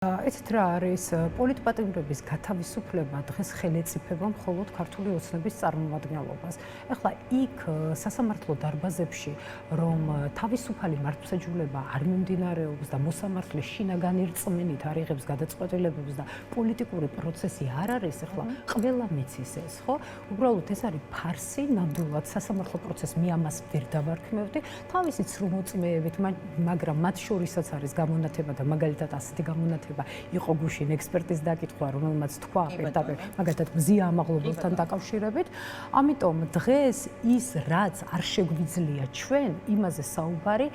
ეცეთ რა არის პოლიტპატიმრების გათავისუფლება დღეს ხელეწიფება მხოლოდ ქართული ოცნების წარმომადგენლობას. ეხლა იქ სასამართლო დარბაზებში რომ თავისუფალი მართლმსაჯულება არ მიმდინარეობს და მოსამართლე შინაგანი რწმენით არ იღებს გადაწყვეტილებებს და პოლიტიკური პროცესი არ არის, ეხლა ყველა მიცის ეს, ხო? უბრალოდ ეს არის ფარსი, ნამდვილად სასამართლო პროცესს მე ამას ვერ დავარქმევდი, თავისი ცრუმოწმეებით, მაგრამ მათ შორისაც არის გამონათება და მაგალითად ასეთი გამონათება იყო გუშინ ექსპერტის დაკითხვა, რომელმაც თქვა პირდაპირ, მაგალითად მზია ამაღლობელთან დაკავშირებით. ამიტომ დღეს ის რაც არ შეგვიძლია ჩვენ, იმაზე საუბარი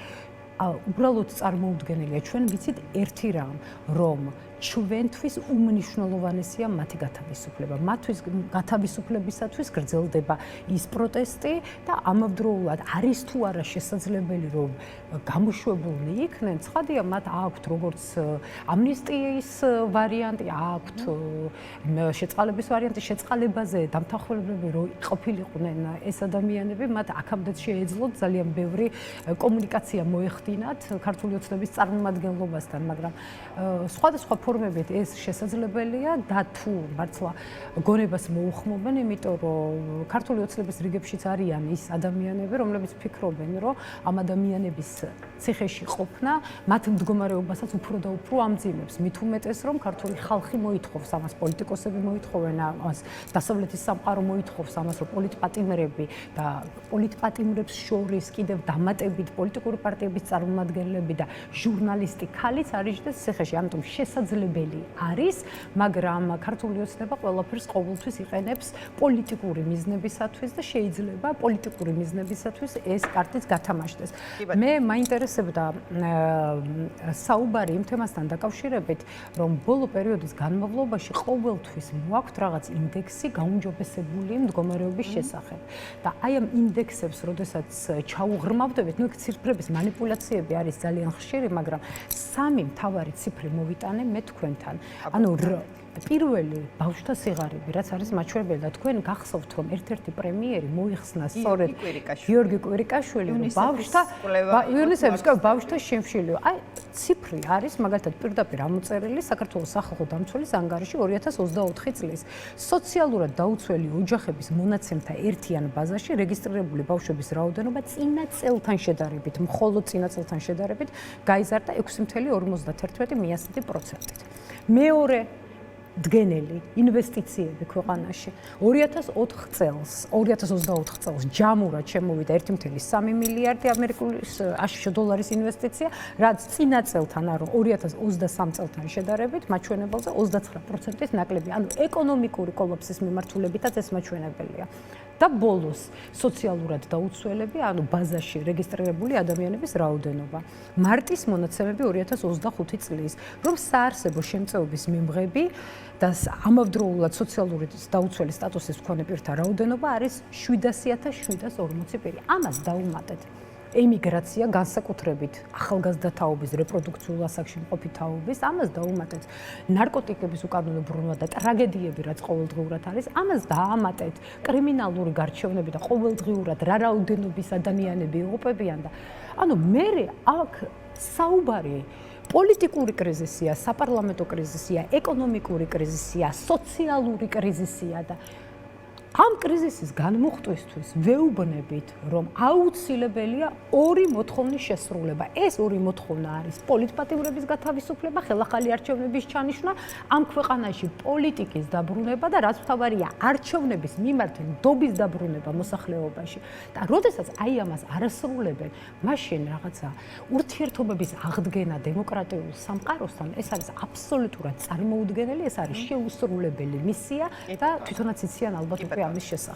უბრალოდ წარმოუდგენელია. ჩვენ ვიცით ერთი რამ, რომ ჩვენთვის უმნიშვნელოვანესია მათი გათავისუფლება. მათთვის გათავისუფლებისათვის გრძელდება ის პროტესტი და ამავდროულად არის თუ არა შესაძლებელი რომ გამოშვებულნი იქნენ. ცხადია, მათ აქვთ როგორც ამნისტიის ვარიანტი, აქვთ შეწყალების ვარიანტი, შეწყალებაზე დამთანხმებები რომ ყოფილიყვნენ ეს ადამიანები, მათ აქამდეც შეეძლოთ ძალიან ბევრი კომუნიკაცია მოეხდინათ ქართული ოცნების წარმომადგენლობასთან, მაგრამ სხვადასხვა ფორმებით ეს შესაძლებელია და თუ მართლა გონებას მოუხმობენ, იმიტომ რომ ქართული ოცნების რიგებშიც არიან ის ადამიანები, რომლებიც ფიქრობენ, რომ ამ ადამიანების ციხეში ყოფნა მათ მდგომარეობასაც უფრო და უფრო ამძიმებს. მით უმეტეს, რომ ქართული ხალხი მოითხოვს ამას, პოლიტიკოსები მოითხოვენ ამას, დასავლეთის სამყარო მოითხოვს ამას, რომ პოლიტპატიმრები და პოლიტპატიმრებს შორის კიდევ დამატებით პოლიტიკური პარტიების წარმომადგენლები და ჟურნალისტი ქალიც არიჯდეს ციხეში. ამიტომ შესაძლებელი არის, მაგრამ ქართული ოცნება ყველაფერს ყოველთვის იყენებს პოლიტიკური მიზნებისათვის და შეიძლება პოლიტიკური მიზნებისათვის ეს კარტიც გათამაშდეს. მე მაინტერესებდა საუბარი იმ თემასთან დაკავშირებით, რომ ბოლო პერიოდის განმავლობაში ყოველთვის მოაქვთ რაღაც ინდექსი გაუმჯობესებული მდგომარეობის შესახებ. და აი ამ ინდექსებს, როდესაც ჩაუღრმავდებით, ნუ ციფრების манипуляციები არის ძალიან ხშირი, მაგრამ სამი მთავარი ციფრი მოვიტანე მე თქვენთან. ანუ პირველი ბავშვთა სიღარიბე, რაც არის მაჩვენებელი და თქვენ გახსოვთ, რომ ერთ-ერთი პრემიერი მოიხსნა სწორედ გიორგი კვირიკაშვილი, ბავშვთა იუნისეფის ბავშვთა შემშილი. აი ციფრი არის მაგალითად პირდაპირ ამოწერილი საქართველოს სახალხო დამცველის ანგარიში 2024 წლის სოციალურად დაუცველი ოჯახების მონაცემთა ერთიან ბაზაში რეგისტრირებული ბავშვების რაოდენობა წინა წელთან შედარებით, მხოლოდ წინა წელთან შედარებით გაიზარდა 6.51%. მეორე დგენელი ინვესტიციები ქვეყანაში 2024 წელს ჯამურად შემოვიდა 1.3 მილიარდი ამერიკული დოლარის ინვესტიცია, რაც წინა წელთან, ანუ 2023 წელთან შედარებით მაჩვენებელზე 29%-ის ნაკლები. ანუ ეკონომიკური კოლაფსის მიმართულებითაც ეს მაჩვენებელია. და ბოლოს სოციალურად დაუცველები, ანუ ბაზაში რეგისტრირებული ადამიანების რაოდენობა. მარტის მონაცემები 2025 წლის, რომ საარსებო შემწეობის მიმღები და ამავდროულად სოციალური დაუცველი სტატუსის მქონე პირთა რაოდენობა არის 700.740 პირი. ამას დაუმატეთ ემიგრაცია, განსაკუთრებით ახალგაზრდა თაობის, რეპროდუქციულ ასაკში მყოფი თაობის, ამას დაუმატეთ ნარკოტიკების უკანონო ბრუნვა და ტრაგედიები, რაც ყოველდღიურად არის, ამას დაამატეთ კრიმინალური გარჩევნები და ყოველდღიურად რა რაოდენობის ადამიანები იღუპებიან და ანუ მე აქ საუბარი პოლიტიკური კრიზისია, საპარლამენტო კრიზისია, ეკონომიკური კრიზისია, სოციალური კრიზისია და ამ კრიზისის განმუხტვისთვის ვეუბნებით, რომ აუცილებელია ორი მოთხოვნის შესრულება. ეს ორი მოთხოვნა არის პოლიტპატიმრების გათავისუფლება, ხელახალი არჩევნების ჩანიშვნა, ამ ქვეყანაში პოლიტიკის დაბრუნება და რაც მთავარია, არჩევნების მიმართ ნდობის დაბრუნება მოსახლეობაში. და როდესაც აი ამას არ ასრულებენ, მაშინ რაღაცა ურთიერთობების აღდგენა დემოკრატიულ სამყაროსთან, ეს არის აბსოლუტურად წარმოუდგენელი, ეს არის შეუსრულებელი მისია და თვითონაც იციან ალბათ ამის შესახებ.